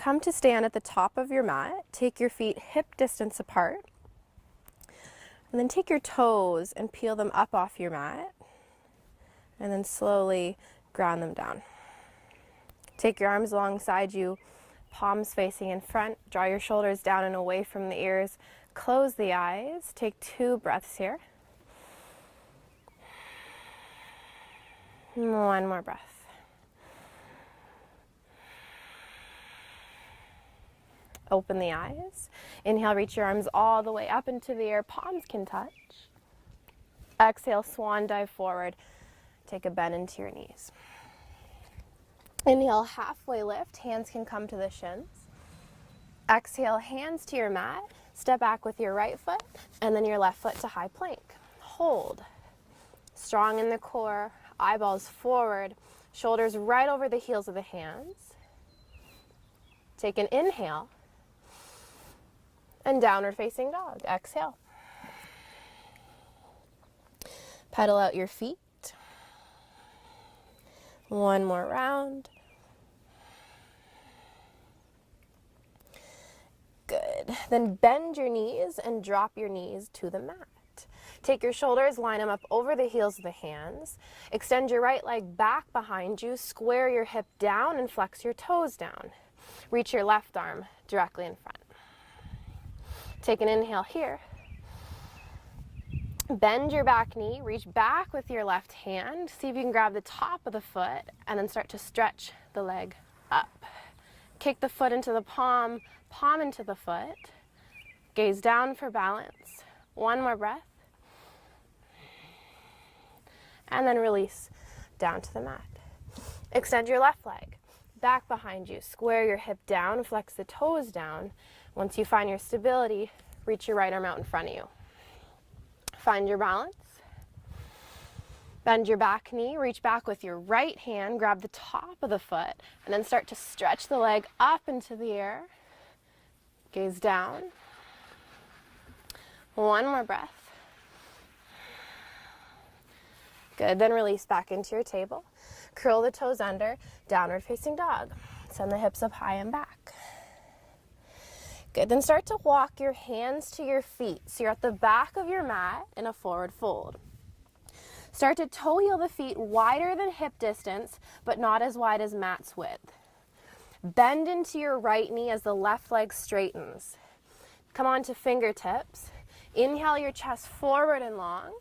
come to stand at the top of your mat. Take your feet hip distance apart. And then take your toes and peel them up off your mat. And then slowly ground them down. Take your arms alongside you, palms facing in front. Draw your shoulders down and away from the ears. Close the eyes. Take 2 breaths here. One more breath. Open the eyes. Inhale, reach your arms all the way up into the air. Palms can touch. Exhale, swan dive forward. Take a bend into your knees. Inhale, halfway lift. Hands can come to the shins. Exhale, hands to your mat. Step back with your right foot and then your left foot to high plank. Hold. Strong in the core. Eyeballs forward. Shoulders right over the heels of the hands. Take an inhale. And downward facing dog. Exhale. Pedal out your feet. One more round. Good. Then bend your knees and drop your knees to the mat. Take your shoulders, line them up over the heels of the hands. Extend your right leg back behind you. Square your hip down and flex your toes down. Reach your left arm directly in front. Take an inhale here. Bend your back knee, reach back with your left hand. See if you can grab the top of the foot and then start to stretch the leg up. Kick the foot into the palm, palm into the foot. Gaze down for balance. One more breath. And then release down to the mat. Extend your left leg back behind you. Square your hip down, flex the toes down. Once you find your stability, reach your right arm out in front of you. Find your balance. Bend your back knee, reach back with your right hand, grab the top of the foot, and then start to stretch the leg up into the air. Gaze down. One more breath. Good, then release back into your table. Curl the toes under, downward facing dog. Send the hips up high and back. Good, then start to walk your hands to your feet. So you're at the back of your mat in a forward fold. Start to toe heel the feet wider than hip distance, but not as wide as mat's width. Bend into your right knee as the left leg straightens. Come on to fingertips. Inhale your chest forward and long.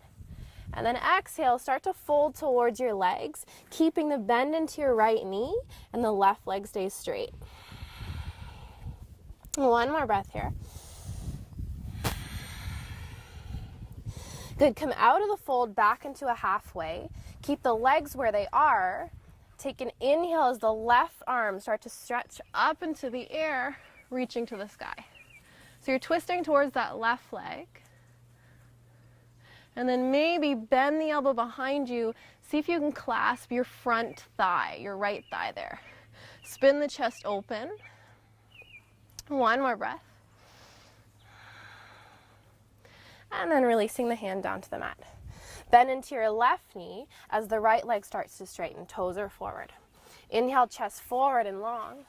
And then exhale, start to fold towards your legs, keeping the bend into your right knee and the left leg stays straight. One more breath here. Good, come out of the fold back into a halfway. Keep the legs where they are. Take an inhale as the left arm start to stretch up into the air, reaching to the sky. So you're twisting towards that left leg. And then maybe bend the elbow behind you. See if you can clasp your front thigh, your right thigh there. Spin the chest open. One more breath. And then releasing the hand down to the mat. Bend into your left knee as the right leg starts to straighten. Toes are forward. Inhale, chest forward and long.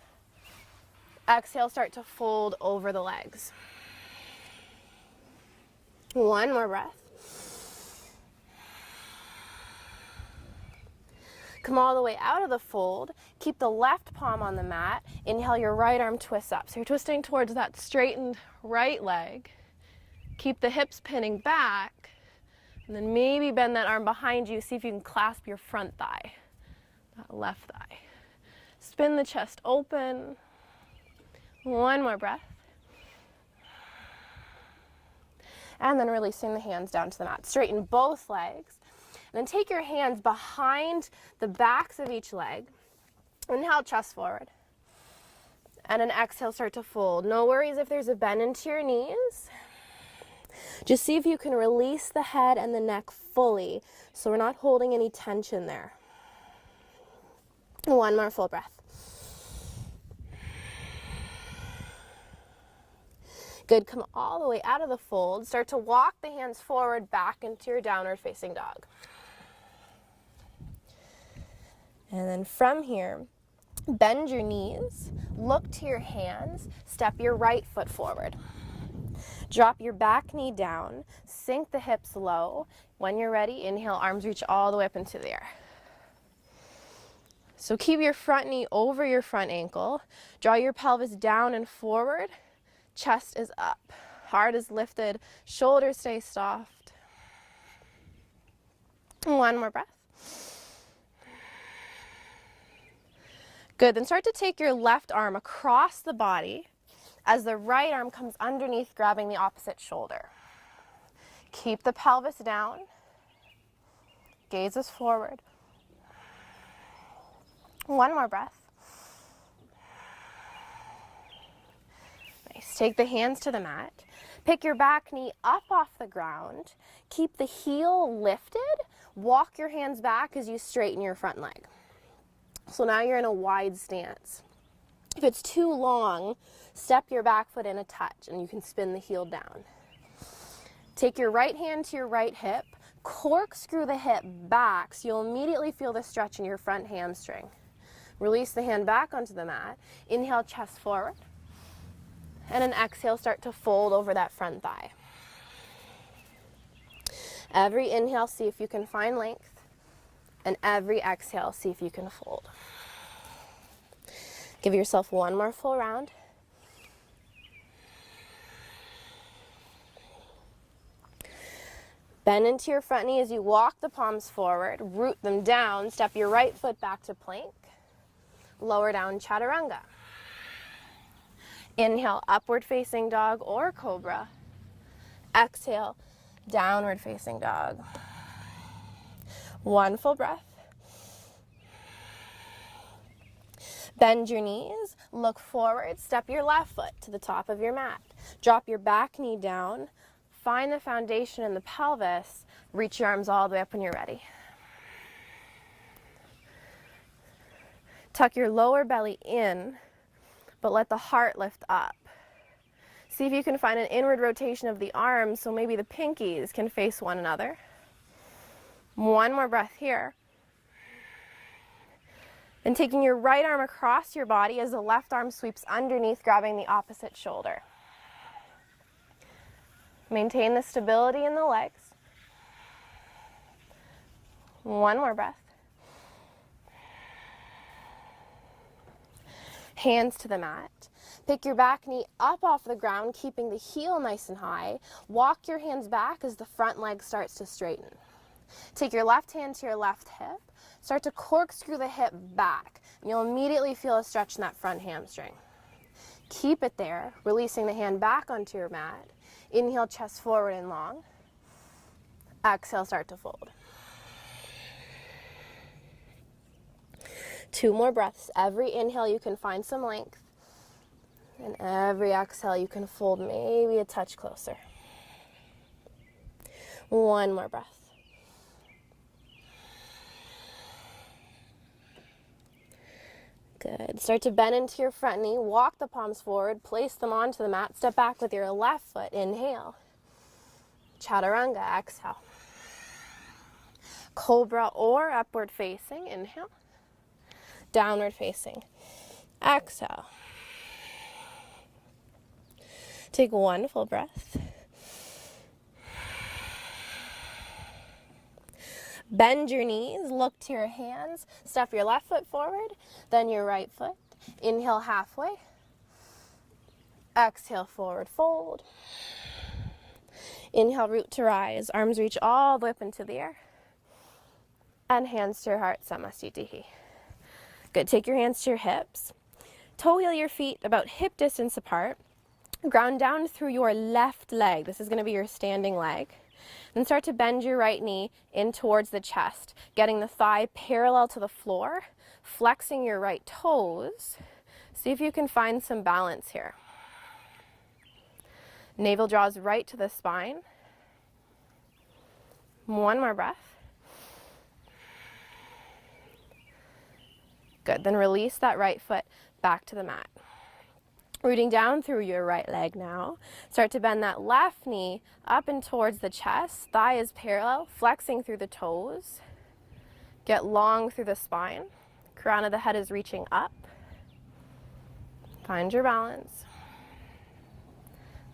Exhale, start to fold over the legs. One more breath. Come all the way out of the fold. Keep the left palm on the mat. Inhale, your right arm twists up. So you're twisting towards that straightened right leg. Keep the hips pinning back. And then maybe bend that arm behind you. See if you can clasp your front thigh, that left thigh. Spin the chest open. One more breath. And then releasing the hands down to the mat. Straighten both legs. And then take your hands behind the backs of each leg. Inhale, chest forward. And an exhale, start to fold. No worries if there's a bend into your knees. Just see if you can release the head and the neck fully, so we're not holding any tension there. One more full breath. Good, come all the way out of the fold. Start to walk the hands forward back into your downward facing dog. And then from here, Bend your knees, look to your hands, step your right foot forward. Drop your back knee down, sink the hips low. When you're ready, inhale, arms reach all the way up into the air. So keep your front knee over your front ankle. Draw your pelvis down and forward. Chest is up. Heart is lifted. Shoulders stay soft. One more breath. Good, then start to take your left arm across the body as the right arm comes underneath, grabbing the opposite shoulder. Keep the pelvis down. Gaze is forward. One more breath. Nice. Take the hands to the mat. Pick your back knee up off the ground. Keep the heel lifted. Walk your hands back as you straighten your front leg. So now you're in a wide stance. If it's too long, step your back foot in a touch and you can spin the heel down. Take your right hand to your right hip. Corkscrew the hip back so you'll immediately feel the stretch in your front hamstring. Release the hand back onto the mat. Inhale, chest forward. And an exhale, start to fold over that front thigh. Every inhale, see if you can find length. And every exhale, see if you can fold. Give yourself one more full round. Bend into your front knee as you walk the palms forward. Root them down. Step your right foot back to plank. Lower down, chaturanga. Inhale, upward facing dog or cobra. Exhale, downward facing dog. One full breath. Bend your knees, look forward, step your left foot to the top of your mat. Drop your back knee down, find the foundation in the pelvis, reach your arms all the way up when you're ready. Tuck your lower belly in, but let the heart lift up. See if you can find an inward rotation of the arms so maybe the pinkies can face one another. One more breath here. And taking your right arm across your body as the left arm sweeps underneath, grabbing the opposite shoulder. Maintain the stability in the legs. One more breath. Hands to the mat. Pick your back knee up off the ground, keeping the heel nice and high. Walk your hands back as the front leg starts to straighten. Take your left hand to your left hip. Start to corkscrew the hip back. And you'll immediately feel a stretch in that front hamstring. Keep it there, releasing the hand back onto your mat. Inhale, chest forward and long. Exhale, start to fold. 2 more breaths. Every inhale you can find some length. And every exhale you can fold maybe a touch closer. 1 more breath. Good. Start to bend into your front knee. Walk the palms forward. Place them onto the mat. Step back with your left foot. Inhale. Chaturanga. Exhale. Cobra or upward facing. Inhale. Downward facing. Exhale. Take 1 full breath. Bend your knees, look to your hands, step your left foot forward, then your right foot. Inhale halfway. Exhale, forward fold. Inhale, root to rise. Arms reach all the way up into the air. And hands to your heart, Samasthiti. Good. Take your hands to your hips. Toe heel your feet about hip distance apart. Ground down through your left leg. This is going to be your standing leg. Then start to bend your right knee in towards the chest, getting the thigh parallel to the floor, flexing your right toes. See if you can find some balance here. Navel draws right to the spine. 1 more breath. Good. Then release that right foot back to the mat. Rooting down through your right leg now. Start to bend that left knee up and towards the chest. Thigh is parallel, flexing through the toes. Get long through the spine. Crown of the head is reaching up. Find your balance.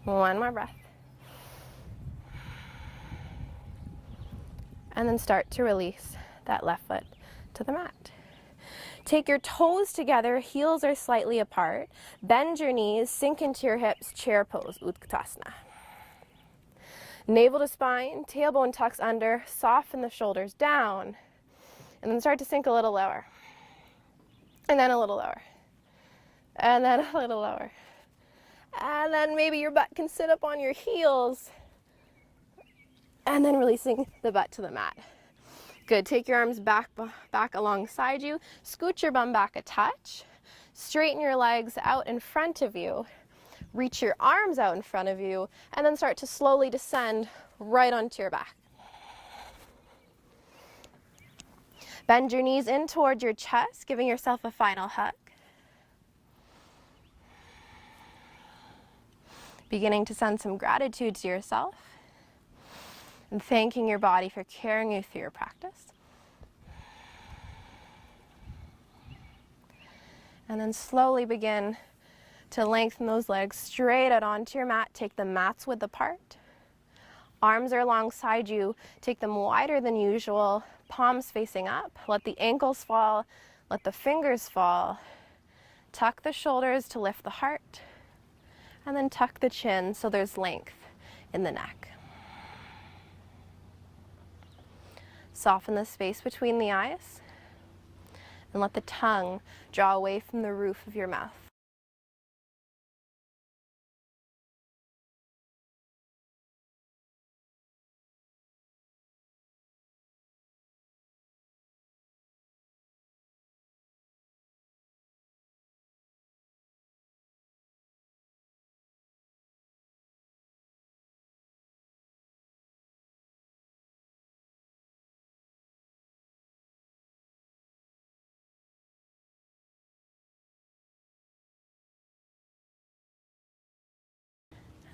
One more breath. And then start to release that left foot to the mat. Take your toes together, heels are slightly apart. Bend your knees, sink into your hips, chair pose, Utkatasana. Navel to spine, tailbone tucks under, soften the shoulders down, and then start to sink a little lower. And then a little lower. And then a little lower. And then maybe your butt can sit up on your heels. And then releasing the butt to the mat. Good, take your arms back alongside you, scoot your bum back a touch, straighten your legs out in front of you, reach your arms out in front of you, and then start to slowly descend right onto your back. Bend your knees in toward your chest, giving yourself a final hug. Beginning to send some gratitude to yourself and thanking your body for carrying you through your practice. And then slowly begin to lengthen those legs straight out onto your mat. Take the mats width apart. Arms are alongside you. Take them wider than usual. Palms facing up. Let the ankles fall. Let the fingers fall. Tuck the shoulders to lift the heart. And then tuck the chin so there's length in the neck. Soften the space between the eyes and let the tongue draw away from the roof of your mouth.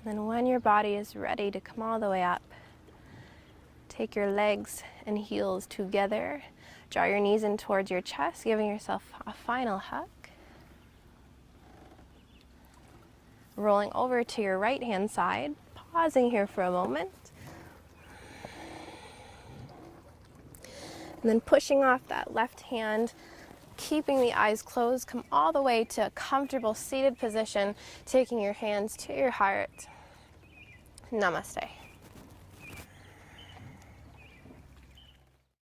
And then when your body is ready to come all the way up, take your legs and heels together. Draw your knees in towards your chest, giving yourself a final hug. Rolling over to your right hand side, pausing here for a moment. And then pushing off that left hand, keeping the eyes closed, come all the way to a comfortable seated position, taking your hands to your heart. Namaste.